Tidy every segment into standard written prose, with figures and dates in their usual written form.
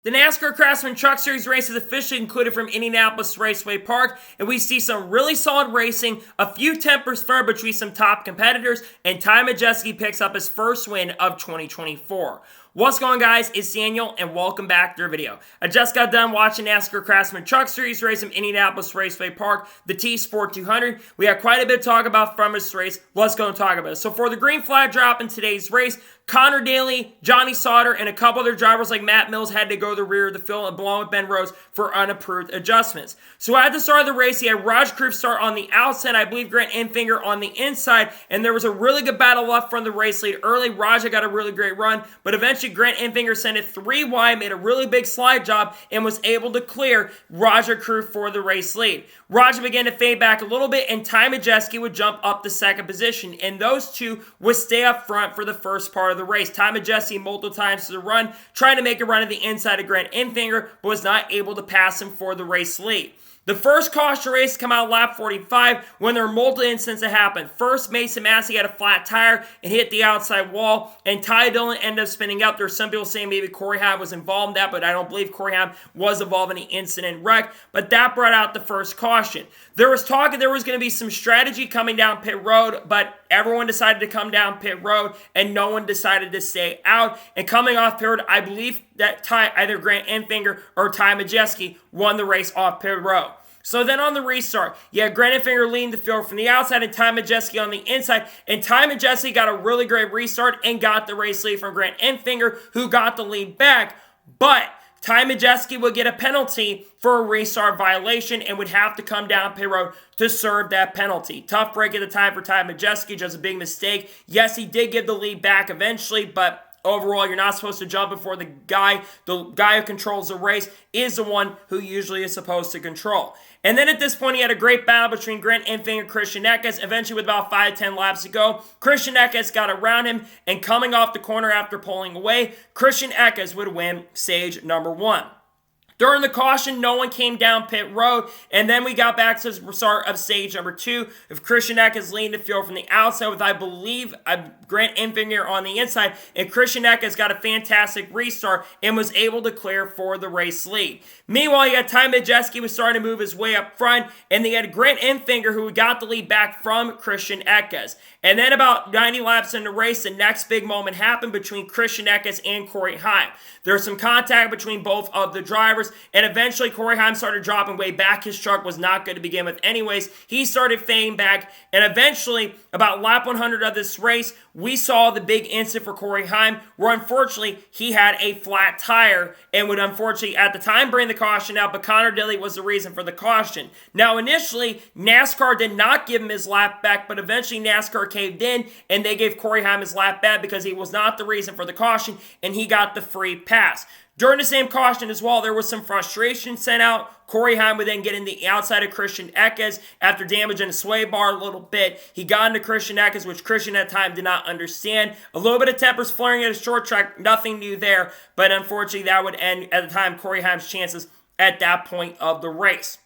The NASCAR Craftsman Truck Series race is officially concluded from Indianapolis Raceway Park, and we see some really solid racing, a few tempers firm between some top competitors, and Ty Majeski picks up his first win of 2024. What's going on, guys? It's Daniel, and welcome back to our video. I just got done watching NASCAR Craftsman Truck Series race in Indianapolis Raceway Park, the T-Sport 200. We had quite a bit to talk about from this race. Let's go and talk about it. So for the green flag drop in today's race, Connor Daly, Johnny Sauter, and a couple other drivers like Matt Mills had to go to the rear of the field along with Ben Rhodes for unapproved adjustments. So at the start of the race, he had Raj Kruf start on the outside, I believe Grant Enfinger on the inside, and there was a really good battle up from the race lead early. Raja got a really great run, but eventually Grant Enfinger sent it 3 wide, made a really big slide job, and was able to clear Raja Kruf for the race lead. Raja began to fade back a little bit, and Ty Majeski would jump up to second position, and those two would stay up front for the first part of the race. Ty Majeski multiple times to the run, trying to make a run at the inside of Grant Enfinger, but was not able to pass him for the race lead. The first caution race come out lap 45 when there were multiple incidents that happened. First, Mason Massey had a flat tire and hit the outside wall, and Ty Dillon ended up spinning up. There's some people saying maybe Corey Haim was involved in that, but I don't believe Corey Haim was involved in the incident wreck, but that brought out the first caution. There was talk that there was going to be some strategy coming down pit road, but everyone decided to come down pit road, and no one decided to stay out. And coming off pit road, I believe that either Grant Enfinger or Ty Majeski won the race off pit road. So then on the restart, you had Grant Enfinger leading the field from the outside and Ty Majeski on the inside. And Ty Majeski got a really great restart and got the race lead from Grant Enfinger, who got the lead back. But Ty Majeski would get a penalty for a restart violation and would have to come down pit road to serve that penalty. Tough break at the time for Ty Majeski, just a big mistake. Yes, he did give the lead back eventually, but overall, you're not supposed to jump before the guy who controls the race is the one who usually is supposed to control. And then at this point, he had a great battle between Grant Enfinger and Christian Eckes. Eventually, with about 5-10 laps to go, Christian Eckes got around him, and coming off the corner after pulling away, Christian Eckes would win stage number 1. During the caution, no one came down pit road, and then we got back to the start of stage number 2 of Christian Eckes leading the field from the outside with, I believe, Grant Enfinger on the inside, and Christian Eckes got a fantastic restart and was able to clear for the race lead. Meanwhile, you had Ty Majeski was starting to move his way up front, and they had Grant Enfinger who got the lead back from Christian Eckes. And then about 90 laps in the race, the next big moment happened between Christian Eckes and Corey Haim. There was some contact between both of the drivers, and eventually Corey Haim started dropping way back. His truck was not good to begin with anyways. He started fading back, and eventually, about lap 100 of this race, we saw the big incident for Corey Haim, where unfortunately he had a flat tire and would unfortunately at the time bring the caution out, but Connor Daly was the reason for the caution. Now initially, NASCAR did not give him his lap back, but eventually NASCAR caved in and they gave Corey Haim his lap back because he was not the reason for the caution and he got the free pass. During the same caution as well, there was some frustration sent out. Corey Haim would then get in the outside of Christian Eckes after damaging the sway bar a little bit. He got into Christian Eckes, which Christian at the time did not understand. A little bit of tempers flaring at a short track, nothing new there, but unfortunately that would end at the time Corey Haim's chances at that point of the race.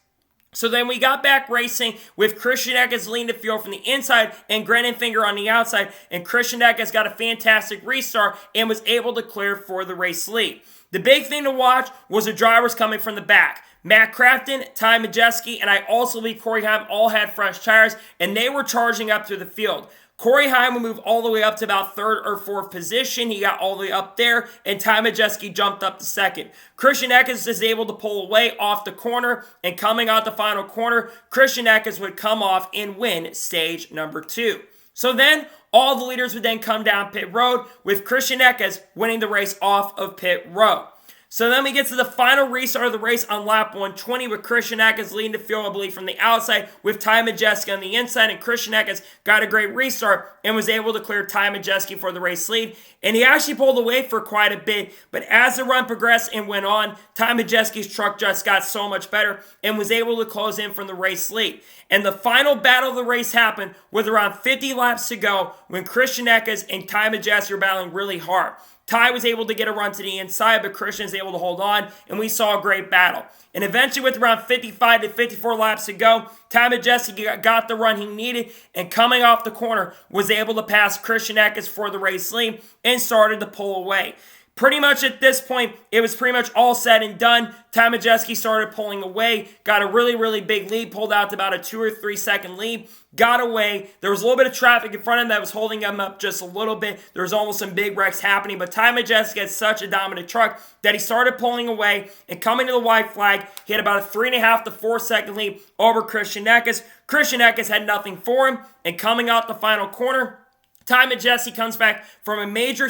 So then we got back racing with Christian Eckes leading the field from the inside and Grant Enfinger on the outside, and Christian Eckes got a fantastic restart and was able to clear for the race lead. The big thing to watch was the drivers coming from the back. Matt Crafton, Ty Majeski, and I also believe Corey Haim all had fresh tires, and they were charging up through the field. Corey Haim would move all the way up to about 3rd or 4th position. He got all the way up there, and Ty Majeski jumped up to 2nd. Christian Eckes is able to pull away off the corner, and coming out the final corner, Christian Eckes would come off and win stage number 2. So then, all the leaders would then come down pit road, with Christian Eckes winning the race off of pit road. So then we get to the final restart of the race on lap 120 with Christian Eckes leading the field, I believe, from the outside with Ty Majeski on the inside, and Christian Eckes got a great restart and was able to clear Ty Majeski for the race lead. And he actually pulled away for quite a bit, but as the run progressed and went on, Ty Majeski's truck just got so much better and was able to close in from the race lead. And the final battle of the race happened with around 50 laps to go when Christian Eckes and Ty Majeski were battling really hard. Ty was able to get a run to the inside, but Christian was able to hold on, and we saw a great battle. And eventually, with around 55 to 54 laps to go, Ty Majeski got the run he needed, and coming off the corner, was able to pass Christian Eckes for the race lead and started to pull away. Pretty much at this point, it was pretty much all said and done. Ty Majeski started pulling away, got a really, really big lead, pulled out to about a 2 or 3 second lead, got away. There was a little bit of traffic in front of him that was holding him up just a little bit. There was almost some big wrecks happening, but Ty Majeski had such a dominant truck that he started pulling away and coming to the white flag. He had about a 3.5 to 4 second lead over Christian Eckes. Christian Eckes had nothing for him, and coming out the final corner, Ty Majeski comes back from a major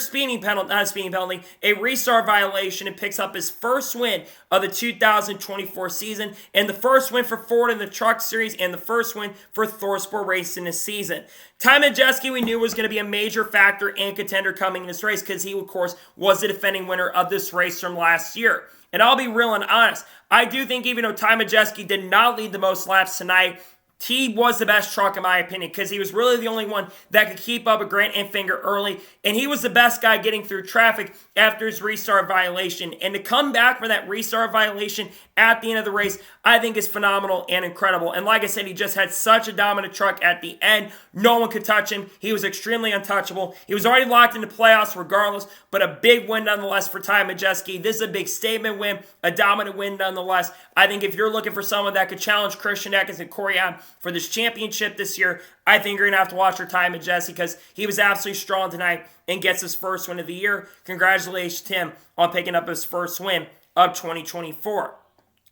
a restart violation, and picks up his first win of the 2024 season, and the first win for Ford in the Truck Series, and the first win for ThorSport Racing this season. Ty Majeski, we knew, was going to be a major factor and contender coming in this race because he, of course, was the defending winner of this race from last year. And I'll be real and honest, I do think even though Ty Majeski did not lead the most laps tonight, he was the best truck in my opinion because he was really the only one that could keep up with Grant Enfinger early, and he was the best guy getting through traffic after his restart violation. And to come back from that restart violation at the end of the race, I think is phenomenal and incredible. And like I said, he just had such a dominant truck at the end. No one could touch him. He was extremely untouchable. He was already locked into playoffs regardless, but a big win nonetheless for Ty Majeski. This is a big statement win, a dominant win nonetheless. I think if you're looking for someone that could challenge Christian Eckes and Corey Allen for this championship this year, I think you're going to have to watch for Ty Majeski because he was absolutely strong tonight and gets his first win of the year. Congratulations to him on picking up his first win of 2024.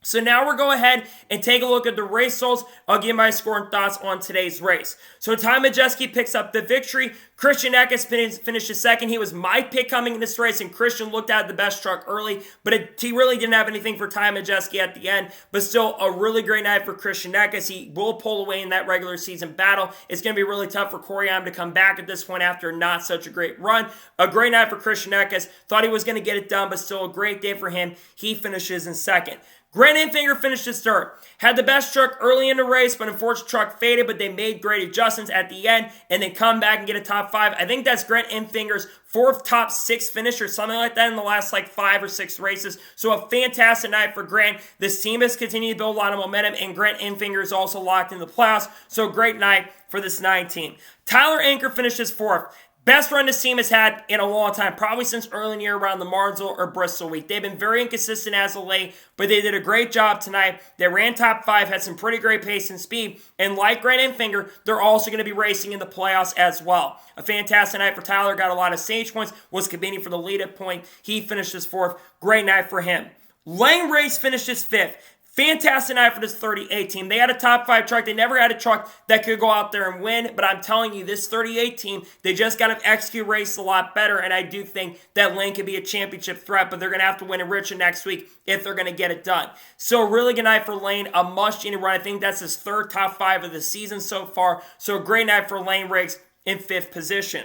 So now we'll go ahead and take a look at the race results. I'll give my score and thoughts on today's race. So Ty Majeski picks up the victory. Christian Eckes finishes second. He was my pick coming in this race, and Christian looked at the best truck early, but he really didn't have anything for Ty Majeski at the end. But still, a really great night for Christian Eckes. He will pull away in that regular season battle. It's going to be really tough for Corey Allen to come back at this point after not such a great run. A great night for Christian Eckes. Thought he was going to get it done, but still a great day for him. He finishes in second. Grant Enfinger finished his third. Had the best truck early in the race, but unfortunately truck faded, but they made great adjustments at the end and then come back and get a top 5. I think that's Grant Enfinger's 4th top 6 finish or something like that in the last 5 or 6 races. So a fantastic night for Grant. This team has continued to build a lot of momentum, and Grant Enfinger is also locked in the playoffs. So great night for this 9 team. Tyler Anker finishes 4th. Best run this team has had in a long time, probably since early in the year around the Martinsville or Bristol week. They've been very inconsistent as of late, but they did a great job tonight. They ran top 5, had some pretty great pace and speed, and like Grant Enfinger, they're also going to be racing in the playoffs as well. A fantastic night for Tyler, got a lot of stage points, was competing for the lead-up point. He finished his 4th. Great night for him. Lane Race finished his 5th. Fantastic night for this 38 team. They had a top 5 truck. They never had a truck that could go out there and win. But I'm telling you, this 38 team, they just got to execute race a lot better. And I do think that Lane could be a championship threat. But they're going to have to win in Richmond next week if they're going to get it done. So a really good night for Lane. A must-win run. I think that's his 3rd top 5 of the season so far. So a great night for Lane Riggs in 5th position.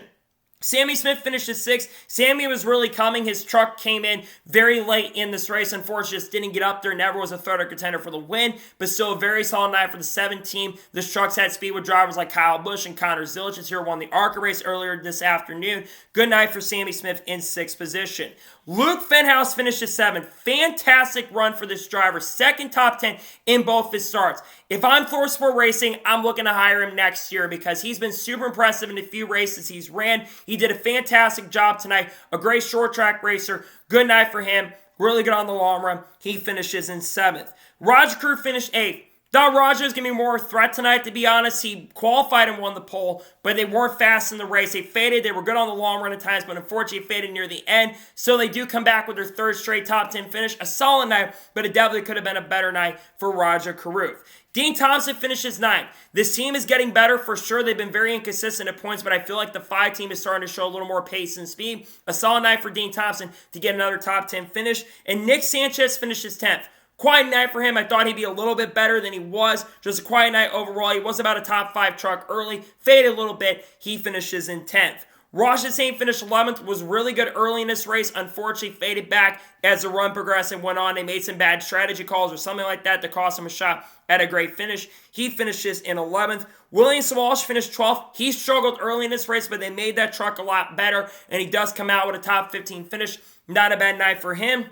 Sammy Smith finished at 6th. Sammy was really coming. His truck came in very late in this race. Unfortunately, just didn't get up there. Never was a third or contender for the win, but still a very solid night for the 7 team. This truck's had speed with drivers like Kyle Busch and Connor Zilichitz here, won the ARCA race earlier this afternoon. Good night for Sammy Smith in 6th position. Luke Fenhouse finished at 7th. Fantastic run for this driver. 2nd top 10 in both his starts. If I'm ThorSport Racing, I'm looking to hire him next year because he's been super impressive in the few races he's ran. He did a fantastic job tonight. A great short track racer. Good night for him. Really good on the long run. He finishes in 7th. Roger Crew finished 8th. Thought Roger was going to be more a threat tonight, to be honest. He qualified and won the pole, but they weren't fast in the race. They faded. They were good on the long run at times, but unfortunately faded near the end. So they do come back with their 3rd straight top 10 finish. A solid night, but it definitely could have been a better night for Roger Carruth. Dean Thompson finishes 9th. This team is getting better for sure. They've been very inconsistent at points, but I feel like the 5 team is starting to show a little more pace and speed. A solid night for Dean Thompson to get another top 10 finish. And Nick Sanchez finishes 10th. Quiet night for him. I thought he'd be a little bit better than he was. Just a quiet night overall. He was about a top 5 truck early. Faded a little bit. He finishes in 10th. Ross Chastain finished 11th, was really good early in this race. Unfortunately, faded back as the run progressed and went on. They made some bad strategy calls or something like that to cost him a shot at a great finish. He finishes in 11th. William Walsh finished 12th. He struggled early in this race, but they made that truck a lot better, and he does come out with a top 15 finish. Not a bad night for him.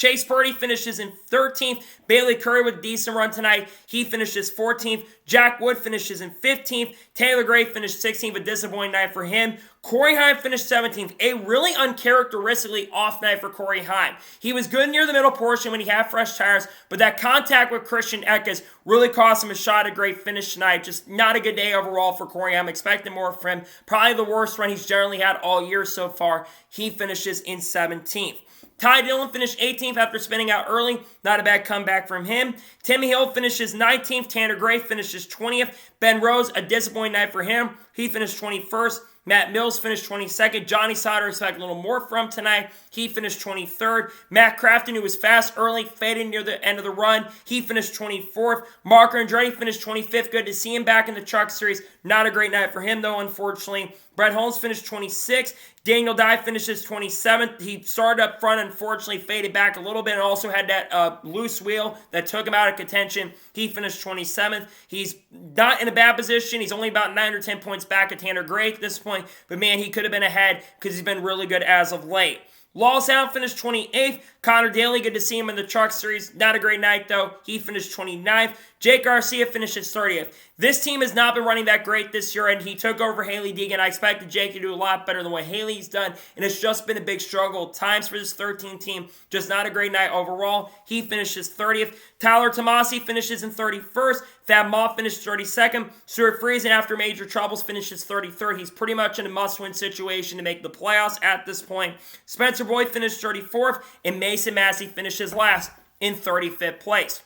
Chase Purdy finishes in 13th. Bailey Curry with a decent run tonight. He finishes 14th. Jack Wood finishes in 15th. Taylor Gray finished 16th, a disappointing night for him. Corey Heim finished 17th. A really uncharacteristically off night for Corey Heim. He was good near the middle portion when he had fresh tires, but that contact with Christian Eckes really cost him a shot at a great finish tonight. Just not a good day overall for Corey Heim. Expecting more from him. Probably the worst run he's generally had all year so far. He finishes in 17th. Ty Dillon finished 18th after spinning out early. Not a bad comeback from him. Timmy Hill finishes 19th. Tanner Gray finishes 20th. Ben Rose, a disappointing night for him. He finished 21st. Matt Mills finished 22nd. Johnny Sauter, expect a little more from tonight. He finished 23rd. Matt Crafton, who was fast early, faded near the end of the run. He finished 24th. Mark Andretti finished 25th. Good to see him back in the Truck Series. Not a great night for him, though, unfortunately. Brett Holmes finished 26th. Daniel Dye finishes 27th. He started up front, unfortunately, faded back a little bit, and also had that loose wheel that took him out of contention. He finished 27th. He's not in a bad position. He's only about 9 or 10 points back at Tanner Gray at this point, but man, he could have been ahead because he's been really good as of late. Lawsound finished 28th. Connor Daly, good to see him in the Truck Series. Not a great night, though. He finished 29th. Jake Garcia finishes 30th. This team has not been running that great this year, and he took over Haley Deegan. I expected Jake to do a lot better than what Haley's done, and it's just been a big struggle at times for this 13 team. Just not a great night overall. He finishes 30th. Tyler Tomasi finishes in 31st. Thad Moff finished 32nd. Stuart Friesen, after major troubles, finishes 33rd. He's pretty much in a must-win situation to make the playoffs at this point. Spencer Boyd finished 34th, and Mason Massey finishes last in 35th place.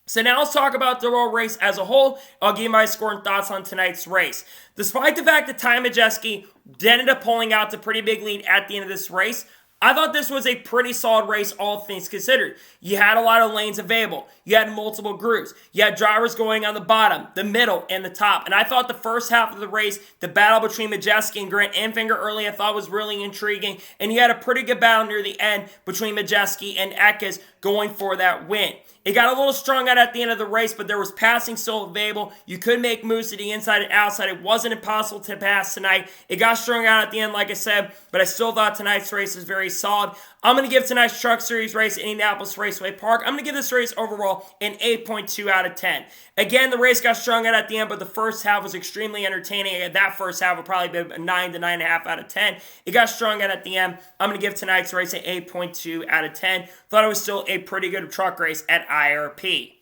So now let's talk about the overall race as a whole. I'll give you my score and thoughts on tonight's race. Despite the fact that Ty Majeski ended up pulling out the pretty big lead at the end of this race, I thought this was a pretty solid race, all things considered. You had a lot of lanes available. You had multiple groups. You had drivers going on the bottom, the middle, and the top. And I thought the first half of the race, the battle between Majeski and Grant Enfinger early, I thought was really intriguing. And you had a pretty good battle near the end between Majeski and Eckes going for that win. It got a little strung out at the end of the race, but there was passing still available. You could make moves to the inside and outside. It wasn't impossible to pass tonight. It got strung out at the end, like I said, but I still thought tonight's race was very solid. I'm going to give tonight's Truck Series race at Indianapolis Raceway Park, I'm going to give this race overall an 8.2 out of 10. Again, the race got strung out at the end, but the first half was extremely entertaining. That first half would probably be a 9 to 9.5 out of 10. It got strung out at the end. I'm going to give tonight's race an 8.2 out of 10. Thought it was still a pretty good truck race at IRP.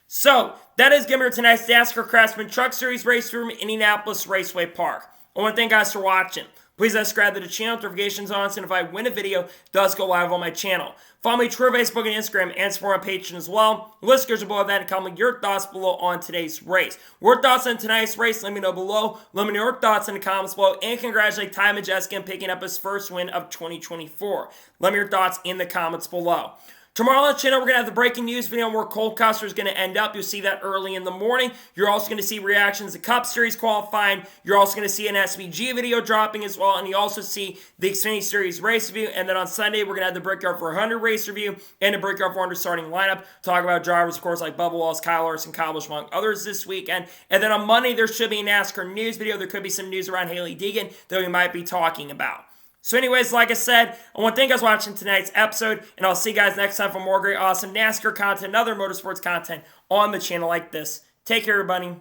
So, that is giving her tonight's NASCAR Craftsman Truck Series race from Indianapolis Raceway Park. I want to thank you guys for watching. Please subscribe to the channel, notifications on, so if I win a video, it does go live on my channel. Follow me on Twitter, Facebook, and Instagram, and support on Patreon as well. Listeners below that, and comment your thoughts below on today's race. Your thoughts on tonight's race, let me know below. Let me know your thoughts in the comments below, and congratulate Ty Majeski on picking up his first win of 2024. Let me know your thoughts in the comments below. Tomorrow on the channel, we're going to have the breaking news video on where Cole Custer is going to end up. You'll see that early in the morning. You're also going to see reactions to Cup Series qualifying. You're also going to see an SVG video dropping as well. And you also see the Xfinity Series race review. And then on Sunday, we're going to have the Brickyard 400 race review and the Brickyard 400 starting lineup. Talk about drivers, of course, like Bubba Wallace, Kyle Larson, Kyle Busch, among others this weekend. And then on Monday, there should be a NASCAR news video. There could be some news around Haley Deegan that we might be talking about. So anyways, like I said, I want to thank you guys for watching tonight's episode, and I'll see you guys next time for more great, awesome NASCAR content and other motorsports content on the channel like this. Take care, everybody.